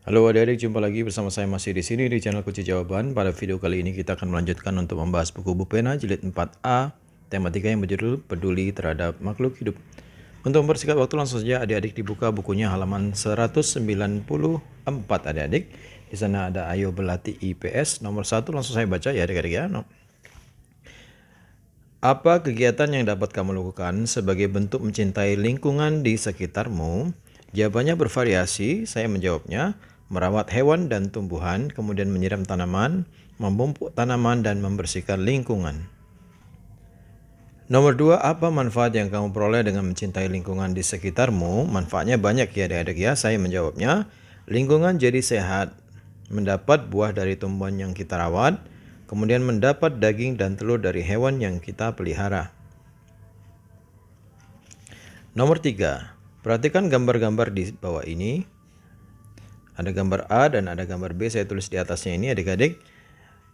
Halo adik-adik, jumpa lagi bersama saya masih di sini di channel Kunci Jawaban. Pada video kali ini kita akan melanjutkan untuk membahas buku Bupena jilid 4A, tema 3 yang berjudul Peduli Terhadap Makhluk Hidup. Untuk mempersingkat waktu, langsung saja adik-adik dibuka bukunya halaman 194 adik-adik. Di sana ada Ayo Berlatih IPS nomor 1, langsung saya baca ya adik-adik ya. Apa kegiatan yang dapat kamu lakukan sebagai bentuk mencintai lingkungan di sekitarmu? Jawabannya bervariasi, saya menjawabnya. Merawat hewan dan tumbuhan, kemudian menyiram tanaman, memupuk tanaman, dan membersihkan lingkungan. Nomor 2, apa manfaat yang kamu peroleh dengan mencintai lingkungan di sekitarmu? Manfaatnya banyak ya adik-adik ya, saya menjawabnya. Lingkungan jadi sehat, mendapat buah dari tumbuhan yang kita rawat, kemudian mendapat daging dan telur dari hewan yang kita pelihara. Nomor 3, perhatikan gambar-gambar di bawah ini. Ada gambar A dan ada gambar B, saya tulis di atasnya ini adik-adik.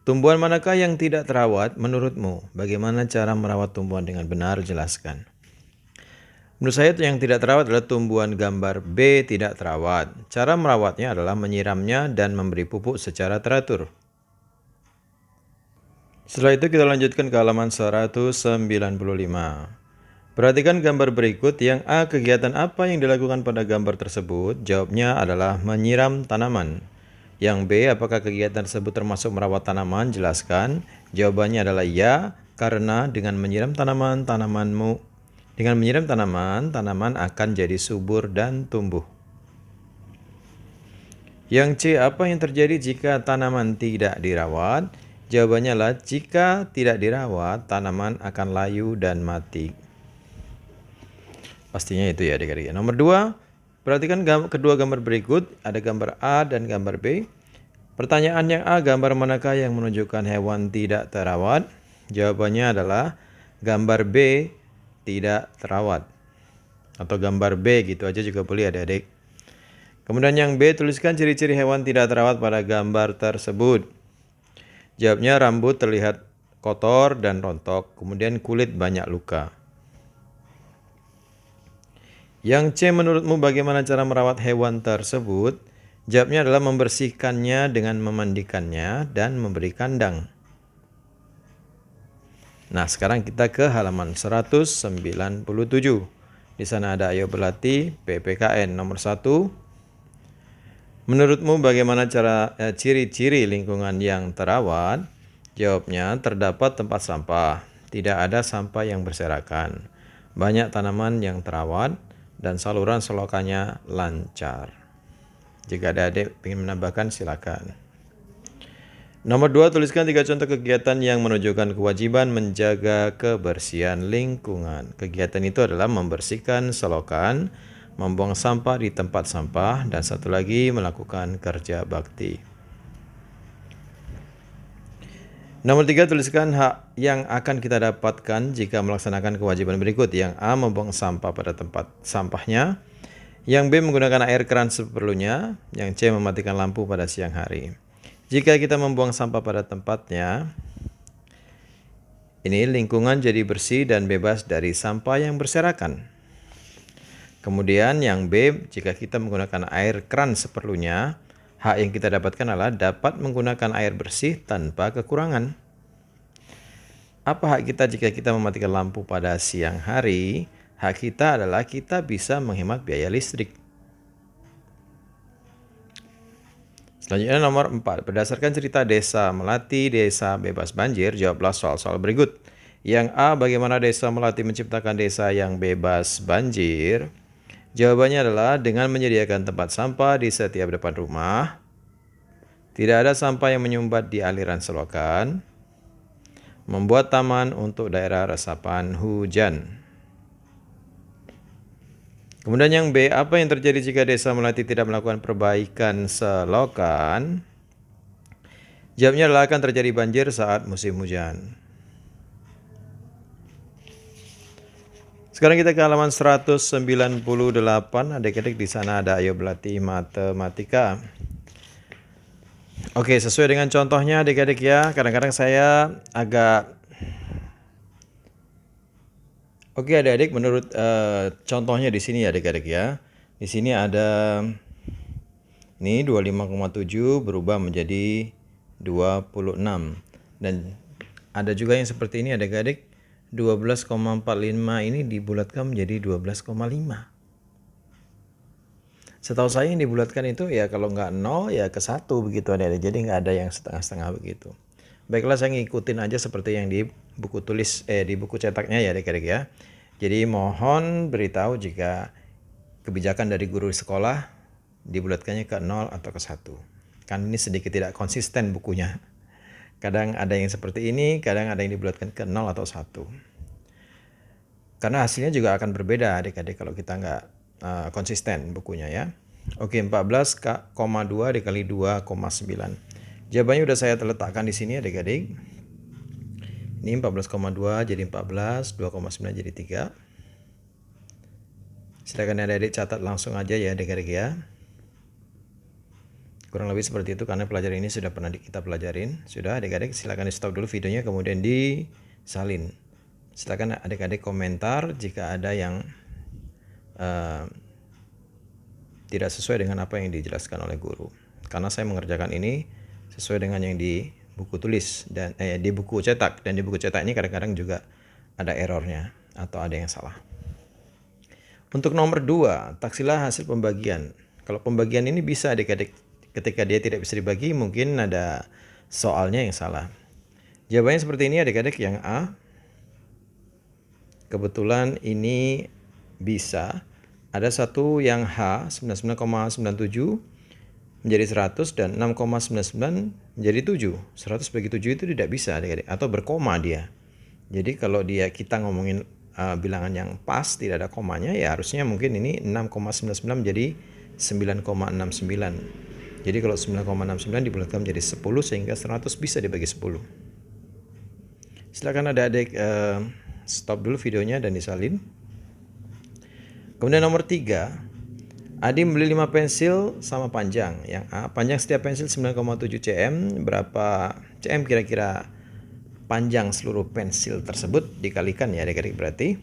Tumbuhan manakah yang tidak terawat menurutmu? Bagaimana cara merawat tumbuhan dengan benar? Jelaskan. Menurut saya yang tidak terawat adalah tumbuhan gambar B tidak terawat. Cara merawatnya adalah menyiramnya dan memberi pupuk secara teratur. Setelah itu kita lanjutkan ke halaman 195. Perhatikan gambar berikut. Yang A, kegiatan apa yang dilakukan pada gambar tersebut? Jawabnya adalah menyiram tanaman. Yang B, apakah kegiatan tersebut termasuk merawat tanaman? Jelaskan. Jawabannya adalah ya, karena dengan menyiram tanaman, tanaman akan jadi subur dan tumbuh. Yang C, apa yang terjadi jika tanaman tidak dirawat? Jawabannya adalah jika tidak dirawat, tanaman akan layu dan mati. Pastinya itu ya adik-adik. Nomor 2, perhatikan kedua gambar berikut. Ada gambar A dan gambar B. Pertanyaan yang A, gambar manakah yang menunjukkan hewan tidak terawat? Jawabannya adalah gambar B, tidak terawat. Atau gambar B gitu aja juga boleh adik-adik. Kemudian yang B, tuliskan ciri-ciri hewan tidak terawat pada gambar tersebut. Jawabnya rambut terlihat kotor dan rontok, kemudian kulit banyak luka. Yang C, menurutmu bagaimana cara merawat hewan tersebut? Jawabnya adalah membersihkannya dengan memandikannya dan memberi kandang. Nah, sekarang kita ke halaman 197. Di sana ada Ayo Berlatih PPKN nomor 1. Menurutmu bagaimana ciri-ciri lingkungan yang terawat? Jawabnya, terdapat tempat sampah, tidak ada sampah yang berserakan, banyak tanaman yang terawat, dan saluran selokannya lancar. Jika ada adik ingin menambahkan silakan. Nomor 2, tuliskan 3 contoh kegiatan yang menunjukkan kewajiban menjaga kebersihan lingkungan. Kegiatan itu adalah membersihkan selokan, membuang sampah di tempat sampah, dan satu lagi melakukan kerja bakti. Nomor 3, tuliskan hak yang akan kita dapatkan jika melaksanakan kewajiban berikut. Yang A, membuang sampah pada tempat sampahnya. Yang B, menggunakan air keran seperlunya. Yang C, mematikan lampu pada siang hari. Jika kita membuang sampah pada tempatnya, ini lingkungan jadi bersih dan bebas dari sampah yang berserakan. Kemudian yang B, jika kita menggunakan air keran seperlunya, hak yang kita dapatkan adalah dapat menggunakan air bersih tanpa kekurangan. Apa hak kita jika kita mematikan lampu pada siang hari? Hak kita adalah kita bisa menghemat biaya listrik. Selanjutnya nomor 4. Berdasarkan cerita Desa Melati, Desa Bebas Banjir, jawablah soal-soal berikut. Yang A, bagaimana Desa Melati menciptakan desa yang bebas banjir? Jawabannya adalah dengan menyediakan tempat sampah di setiap depan rumah. Tidak ada sampah yang menyumbat di aliran selokan. Membuat taman untuk daerah resapan hujan. Kemudian yang B, apa yang terjadi jika Desa Melati tidak melakukan perbaikan selokan? Jawabnya adalah akan terjadi banjir saat musim hujan. Sekarang kita ke halaman 198. Adik-adik di sana ada Ayo Berlatih Matematika. Oke, sesuai dengan contohnya adik-adik ya. Kadang-kadang saya agak Oke adik-adik, menurut contohnya di sini ya adik-adik ya. Di sini ada Ini 25,7 berubah menjadi 26. Dan ada juga yang seperti ini adik-adik. 12,45 ini dibulatkan menjadi 12,5. Setahu saya yang dibulatkan itu ya kalau nggak 0 ya ke 1 begitu adik-adik. Jadi nggak ada yang setengah-setengah begitu. Baiklah, saya ngikutin aja seperti yang di buku tulis di buku cetaknya ya adik-adik ya. Jadi mohon beritahu jika kebijakan dari guru di sekolah dibulatkannya ke 0 atau ke 1. Kan ini sedikit tidak konsisten bukunya. Kadang ada yang seperti ini, kadang ada yang dibulatkan ke 0 atau 1. Karena hasilnya juga akan berbeda adik-adik kalau kita nggak konsisten bukunya ya. Oke, 14,2 dikali 2,9. Jawabannya udah saya letakkan di sini adik-adik. Ini 14,2 jadi 14, 2,9 jadi 3. Silakan adik-adik catat langsung aja ya adik-adik ya. Kurang lebih seperti itu karena pelajaran ini sudah pernah kita pelajarin. Sudah adik-adik, silakan di stop dulu videonya kemudian disalin. Silakan adik-adik komentar jika ada yang tidak sesuai dengan apa yang dijelaskan oleh guru. Karena saya mengerjakan ini sesuai dengan yang di buku tulis dan di buku cetak, dan di buku cetak ini kadang-kadang juga ada errornya atau ada yang salah. Untuk nomor 2, taksilah hasil pembagian. Kalau pembagian ini bisa adik-adik, ketika dia tidak bisa dibagi mungkin ada soalnya yang salah. Jawabannya seperti ini adik-adik, yang A. Kebetulan ini bisa. Ada satu yang H 99,97 menjadi 100 dan 6,99 menjadi 7. 100 bagi 7 itu tidak bisa adik-adik, atau berkoma dia. Jadi kalau kita ngomongin bilangan yang pas tidak ada komanya ya harusnya mungkin ini 6,99 menjadi 9,69. Jadi kalau 9,69 dibulatkan menjadi 10 sehingga 100 bisa dibagi 10. Silakan adik-adik stop dulu videonya dan disalin. Kemudian nomor 3, Adi membeli 5 pensil sama panjang. Yang A, panjang setiap pensil 9,7 cm. Berapa cm kira-kira panjang seluruh pensil tersebut? Dikalikan ya adik-adik, berarti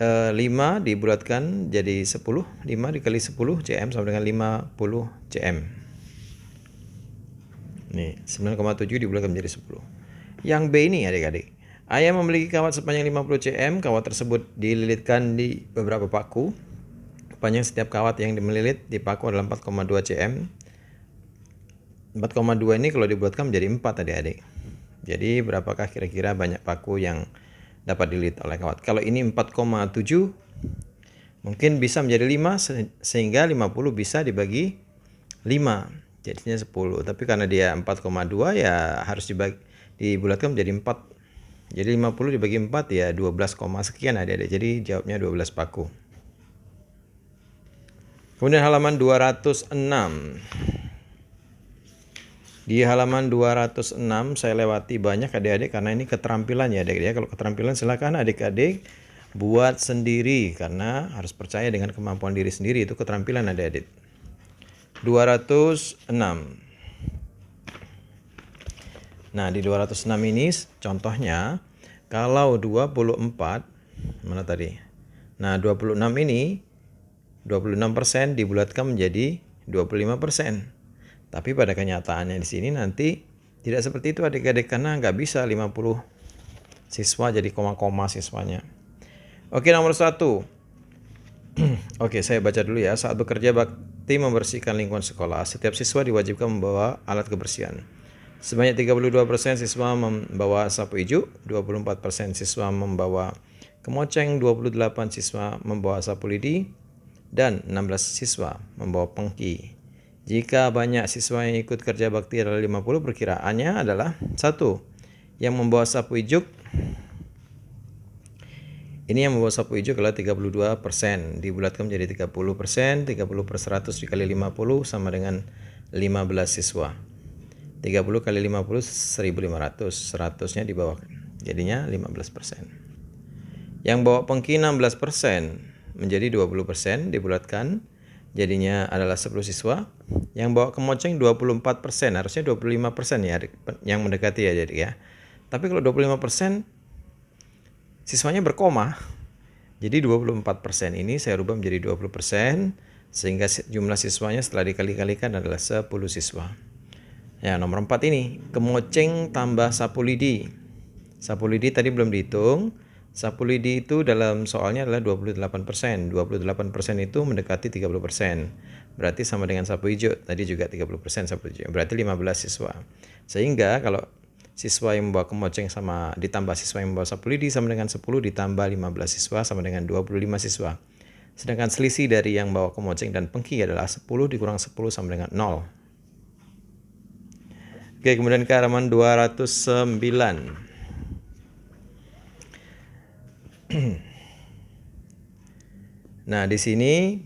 5 dibulatkan jadi 10. 5 dikali 10 cm sama dengan 50 cm. Nih, 9,7 dibulatkan menjadi 10. Yang B ini adik-adik. Ayah memiliki kawat sepanjang 50 cm. Kawat tersebut dililitkan di beberapa paku. Panjang setiap kawat yang melilit di paku adalah 4,2 cm. 4,2 ini kalau dibulatkan menjadi 4 adik-adik. Jadi berapakah kira-kira banyak paku yang dapat dililit oleh kawat? Kalau ini 4,7 mungkin bisa menjadi 5 sehingga 50 bisa dibagi 5. Jadinya 10. Tapi karena dia 4,2 ya harus dibulatkan menjadi 4. Jadi 50 dibagi 4 ya 12, sekian adik-adik. Jadi jawabnya 12 paku. Kemudian halaman 206. Di halaman 206 saya lewati banyak adik-adik karena ini keterampilan ya adik-adik. Kalau keterampilan silakan adik-adik buat sendiri karena harus percaya dengan kemampuan diri sendiri, itu keterampilan adik-adik. 206. Nah, di 206 ini contohnya kalau 24 mana tadi? Nah, 26 ini 26% dibulatkan menjadi 25%. Tapi pada kenyataannya di sini nanti tidak seperti itu adik-adik karena nggak bisa 50 siswa jadi koma-koma siswanya. Oke, nomor 1. Oke, saya baca dulu ya. Saat bekerja bakti membersihkan lingkungan sekolah, setiap siswa diwajibkan membawa alat kebersihan. Sebanyak 32% siswa membawa sapu ijuk, 24% siswa membawa kemoceng, 28 siswa membawa sapu lidi, dan 16 siswa membawa pengki. Jika banyak siswa yang ikut kerja bakti adalah 50, perkiraannya adalah 1. Yang membawa sapu ijuk. Ini yang membawa sapu ijuk adalah 32%. Dibulatkan menjadi 30%. 30 per 100 dikali 50 sama dengan 15 siswa. 30 kali 50 1.500. 100-nya di bawah. Jadinya 15%. Yang bawa pengki 16% menjadi 20%. Dibulatkan. Jadinya adalah 10 siswa. Yang bawa kemoceng 24%. Harusnya 25% ya yang mendekati ya jadi ya. Tapi kalau 25% siswanya berkoma. Jadi 24% ini saya rubah menjadi 20%. Sehingga jumlah siswanya setelah dikali-kalikan adalah 10 siswa. Ya, nomor 4 ini, kemoceng tambah sapu lidi. Sapu lidi tadi belum dihitung. Sapu lidi itu dalam soalnya adalah 28%. 28% itu mendekati 30%. Berarti sama dengan sapu hijau. Tadi juga 30% sapu hijau. Berarti 15 siswa. Sehingga kalau siswa yang membawa kemoceng sama ditambah siswa yang membawa sapu lidi sama dengan 10 ditambah 15 siswa sama dengan 25 siswa. Sedangkan selisih dari yang bawa kemoceng dan pengki adalah 10 dikurang 10 sama dengan 0. Oke, kemudian ke halaman 209. Nah, di sini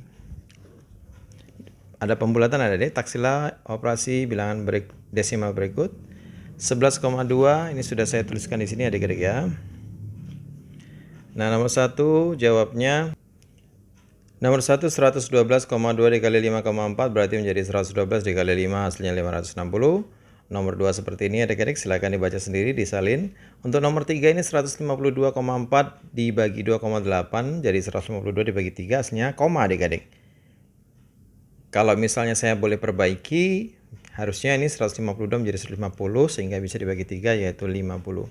ada pembulatan adik-adik. Taksilah operasi bilangan desimal berikut. 11,2 ini sudah saya tuliskan di sini adik-adik ya. Nah, nomor 1 jawabnya. Nomor 1 112,2 dikali 5,4 berarti menjadi 112 dikali 5 hasilnya 560. Nomor 2 seperti ini adik-adik, silakan dibaca sendiri, disalin. Untuk nomor 3 ini 152,4 dibagi 2,8 jadi 152 dibagi 3 hasilnya koma adik-adik. Kalau misalnya saya boleh perbaiki, harusnya ini 152 menjadi 150 sehingga bisa dibagi 3 yaitu 50.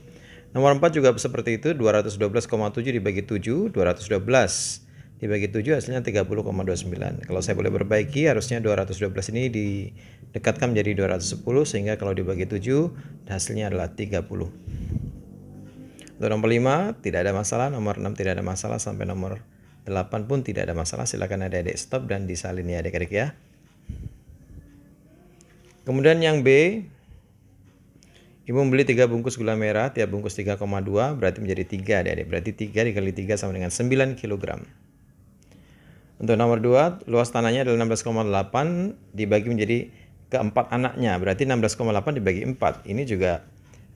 Nomor 4 juga seperti itu, 212,7 dibagi 7, 212 dibagi 7 hasilnya 30,29. Kalau saya boleh perbaiki, harusnya 212 ini didekatkan menjadi 210 sehingga kalau dibagi 7 hasilnya adalah 30. Untuk nomor 5 tidak ada masalah, nomor 6 tidak ada masalah, sampai nomor 8 pun tidak ada masalah. Silakan adik-adik stop dan disalin ya adik-adik ya. Kemudian yang B, ibu membeli 3 bungkus gula merah, tiap bungkus 3,2 berarti menjadi 3 adik-adik. Berarti 3 dikali 3 sama dengan 9 kg. Untuk nomor 2, luas tanahnya adalah 16,8 dibagi menjadi keempat anaknya. Berarti 16,8 dibagi 4. Ini juga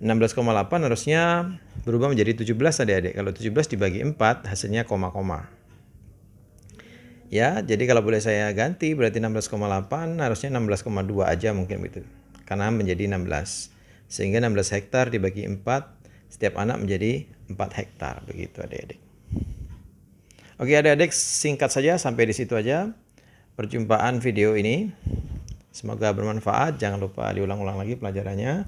16,8 harusnya berubah menjadi 17 adik-adik. Kalau 17 dibagi 4 hasilnya koma-koma. Ya, jadi kalau boleh saya ganti berarti 16,8 harusnya 16,2 aja mungkin begitu. Karena menjadi 16. Sehingga 16 hektar dibagi 4, setiap anak menjadi 4 hektar. Begitu adik-adik. Oke adik-adik, singkat saja sampai di situ aja perjumpaan video ini. Semoga bermanfaat. Jangan lupa diulang-ulang lagi pelajarannya.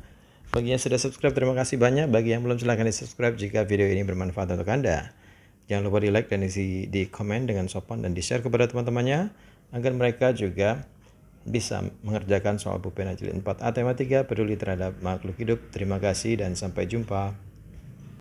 Bagi yang sudah subscribe, terima kasih banyak. Bagi yang belum, silahkan di subscribe jika video ini bermanfaat untuk Anda. Jangan lupa di like dan di komen dengan sopan dan di share kepada teman-temannya agar mereka juga bisa mengerjakan soal pulpen jilid 4A tema 3 peduli terhadap makhluk hidup. Terima kasih dan sampai jumpa.